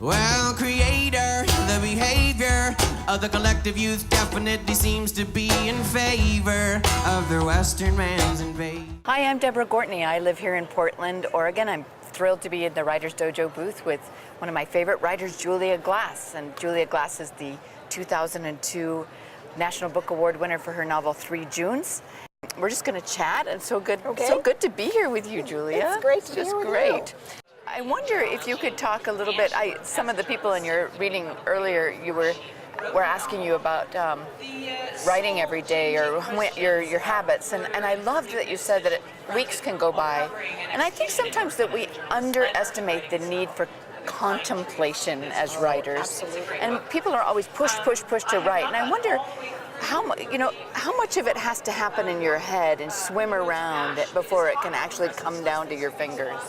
Well, creator, the behavior of the collective youth definitely seems to be in favor of the Western man's invasion. Hi, I'm Debra Gwartney. I live here in Portland, Oregon. I'm thrilled to be in the Writers Dojo booth with one of my favorite writers, Julia Glass. And Julia Glass is the 2002 National Book Award winner for her novel 3 Junes. We're just going to chat, and so good to be here with you, Julia. It's great to be here with you. I wonder if you could talk a little bit. Some of the people in your reading earlier, you were asking you about writing every day or your habits, and I loved that you said that weeks can go by, and I think sometimes that we underestimate the need for contemplation as writers. Absolutely. And people are always push to write, and I wonder how much of it has to happen in your head and swim around it before it can actually come down to your fingers.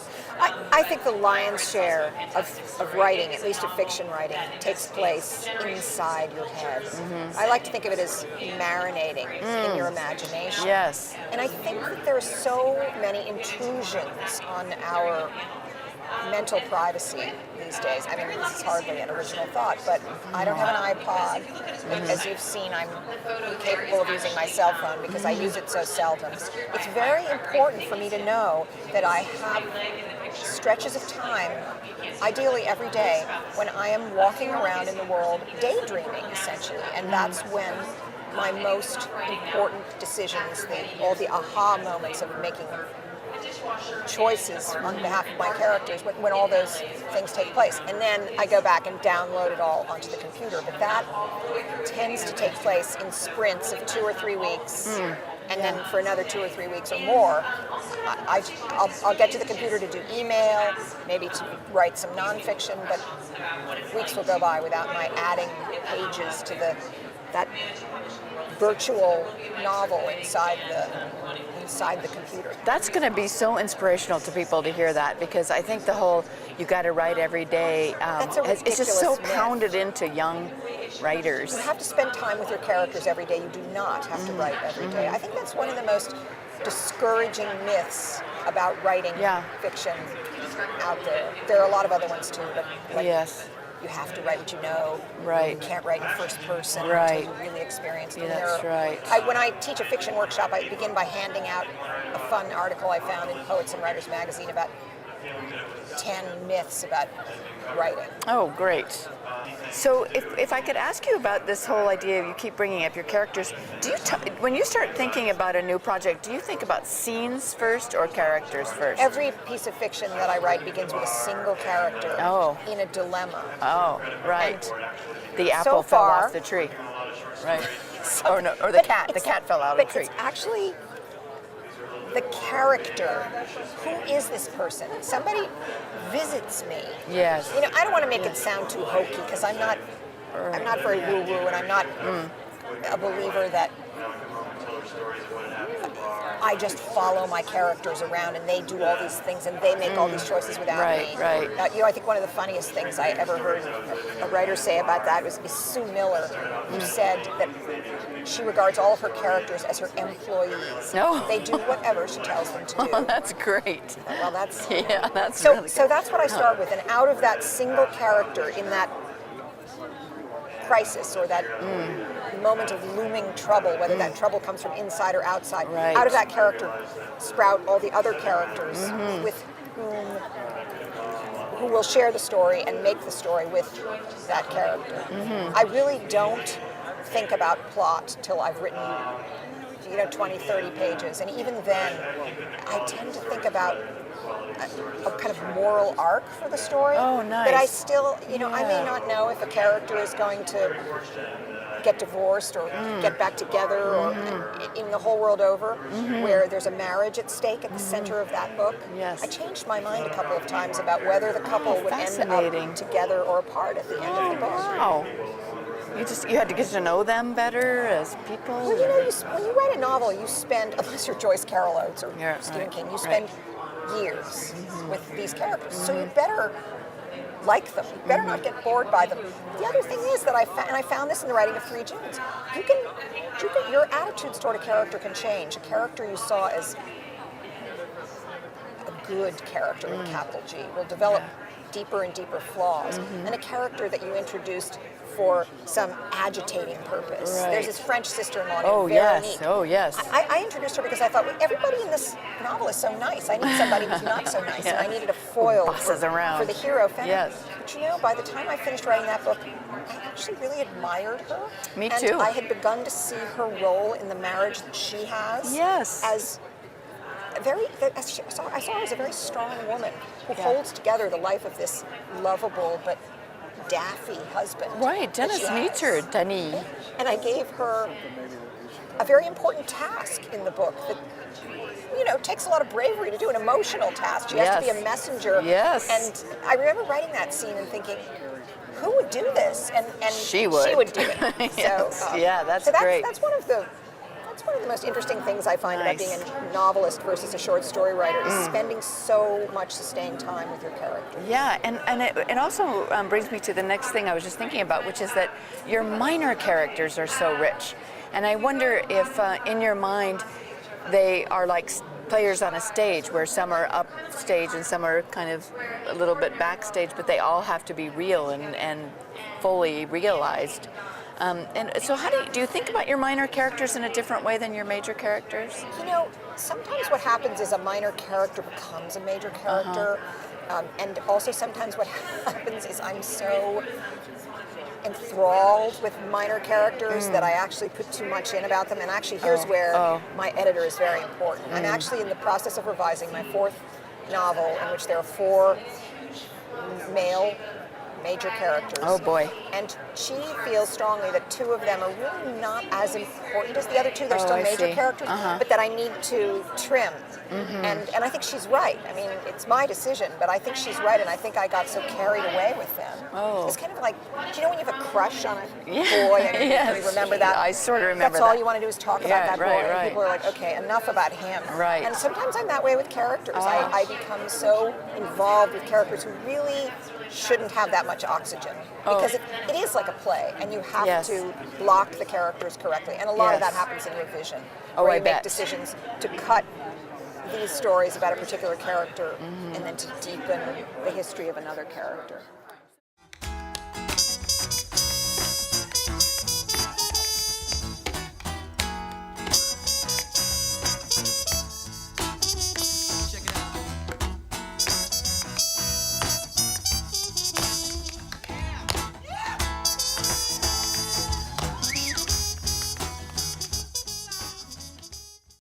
I think the lion's share of writing, at least of fiction writing, takes place inside your head. Mm-hmm. I like to think of it as marinating in your imagination. Yes. And I think that there are so many intrusions on our mental privacy these days. I mean, this is hardly an original thought, but I don't have an iPod. As you've seen, I'm incapable of using my cell phone because I use it so seldom. It's very important for me to know that I have stretches of time, ideally every day, when I am walking around in the world daydreaming, essentially. And that's when my most important decisions, all the aha moments of making choices on behalf of my characters, when all those things take place. And then I go back and download it all onto the computer. But that tends to take place in sprints of 2 or 3 weeks. And then for another 2 or 3 weeks or more, I'll get to the computer to do email, maybe to write some nonfiction, but weeks will go by without my adding pages to that virtual novel inside the computer. That's going to be so inspirational to people to hear that, because I think the whole "you got to write every day" it's just so myth. Pounded into young writers. You have to spend time with your characters every day. You do not have to write every day. I think that's one of the most discouraging myths about writing fiction out there. There are a lot of other ones too, but Yes. You have to write what you know. Right. You can't write in first person Right. until you really experience it. Yeah, that's right. When I teach a fiction workshop, I begin by handing out a fun article I found in Poets and Writers magazine about 10 myths about writing. Oh, great. So if I could ask you about this whole idea, you keep bringing up your characters, when you start thinking about a new project, do you think about scenes first or characters first? Every piece of fiction that I write begins with a single character in a dilemma. Oh, right. And the apple fell off the tree. Right. Or the cat fell out of the tree. But it's actually the character. Who is this person? Somebody visits me. Yes. You know, I don't want to make it sound too hokey because I'm not very woo-woo, and I'm not a believer that I just follow my characters around and they do all these things and they make all these choices without me. Right. I think one of the funniest things I ever heard a writer say about that is Sue Miller, who said that she regards all of her characters as her employees. No. They do whatever she tells them to do. Oh, that's great. Well, that's really good. So that's what I start with, and out of that single character in that crisis or that moment of looming trouble, whether that trouble comes from inside or outside, out of that character sprout all the other characters with who will share the story and make the story with that character. I really don't think about plot till I've written 20, 30 pages, and even then I tend to think about a kind of moral arc for the story. Oh, nice. But I still, I may not know if a character is going to get divorced or get back together or in The Whole World Over, where there's a marriage at stake at the center of that book. Yes. I changed my mind a couple of times about whether the couple would end up together or apart at the end of the book. Wow. You had to get to know them better as people? Well, when you write a novel, you spend, unless you're Joyce Carol Oates or Stephen King, you spend years with these characters. So you better like them. You better not get bored by them. The other thing is that I found this in the writing of 3 Junes. Your attitudes toward a character can change. A character you saw as a good character with a capital G will develop deeper and deeper flaws, and a character that you introduced for some agitating purpose. Right. There's this French sister-in-law Oh, named yes. Veronique. Oh, yes. I introduced her because I thought, well, everybody in this novel is so nice. I need somebody who's not so nice, and I needed a foil bosses around. for the hero feminine. Yes. But you know, by the time I finished writing that book, I actually really admired her. Me and too. I had begun to see her role in the marriage that she has Yes. as I saw her as a very strong woman who Yeah. holds together the life of this lovable but daffy husband. Right, that she Dennis meets her, has. Denis. And I gave her a very important task in the book that, you know, takes a lot of bravery to do, an emotional task. She has to be a messenger. Yes. And I remember writing that scene and thinking, who would do this? And She would. She would do it. Yes. So, Yeah, that's so great. That's one of the most interesting things I find about being a novelist versus a short story writer is spending so much sustained time with your character. Yeah, and it also brings me to the next thing I was just thinking about, which is that your minor characters are so rich. And I wonder if in your mind they are like players on a stage where some are upstage and some are kind of a little bit backstage, but they all have to be real and fully realized. And so how do you think about your minor characters in a different way than your major characters? You know, sometimes what happens is a minor character becomes a major character. And also sometimes what happens is I'm so enthralled with minor characters that I actually put too much in about them. And actually here's where my editor is very important. I'm actually in the process of revising my 4th novel, in which there are 4 male major characters. Oh boy. And she feels strongly that 2 of them are really not as important as the other 2. They're still I major see. characters, but that I need to trim. And I think she's right. I mean, it's my decision, but I think she's right, and I think I got so carried away with them. Oh. It's kind of like, do you know when you have a crush on a boy? I mean, Yes. you remember that? I sort of remember That's all that. you want to do is talk Yeah, about that right, boy. right. And people are like, okay, enough about him. Right. And sometimes I'm that way with characters. I become so involved with characters who really shouldn't have that much oxygen. Because it is like a play, and you have to block the characters correctly. And a lot of that happens in revision, where I you bet. make decisions to cut these stories about a particular character and then to deepen the history of another character.